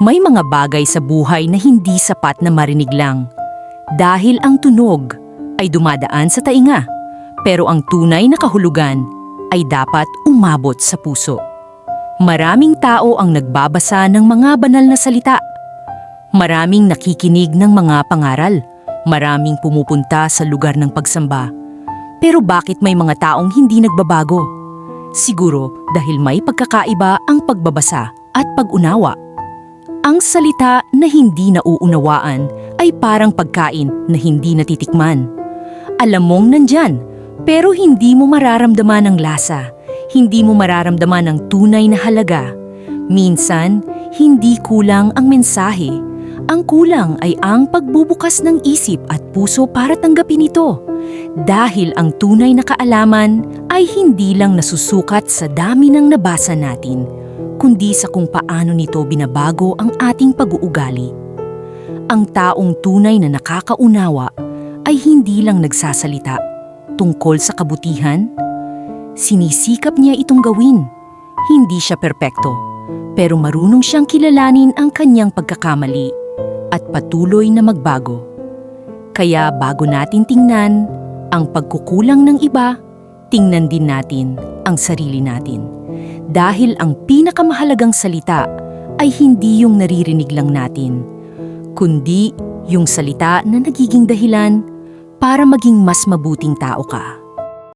May mga bagay sa buhay na hindi sapat na marinig lang. Dahil ang tunog ay dumadaan sa tainga, pero ang tunay na kahulugan ay dapat umabot sa puso. Maraming tao ang nagbabasa ng mga banal na salita. Maraming nakikinig ng mga pangaral. Maraming pumupunta sa lugar ng pagsamba. Pero bakit may mga taong hindi nagbabago? Siguro dahil may pagkakaiba ang pagbabasa at pag-unawa. Ang salita na hindi nauunawaan ay parang pagkain na hindi natitikman. Alam mong nandyan, pero hindi mo mararamdaman ang lasa. Hindi mo mararamdaman ang tunay na halaga. Minsan, hindi kulang ang mensahe. Ang kulang ay ang pagbubukas ng isip at puso para tanggapin ito. Dahil ang tunay na kaalaman ay hindi lang nasusukat sa dami ng nabasa natin, kundi sa kung paano nito binabago ang ating pag-uugali. Ang taong tunay na nakakaunawa ay hindi lang nagsasalita tungkol sa kabutihan. Sinisikap niya itong gawin. Hindi siya perpekto, pero marunong siyang kilalanin ang kanyang pagkakamali at patuloy na magbago. Kaya bago natin tingnan ang pagkukulang ng iba, tingnan din natin ang sarili natin. Dahil ang pinakamahalagang salita ay hindi yung naririnig lang natin, kundi yung salita na nagiging dahilan para maging mas mabuting tao ka.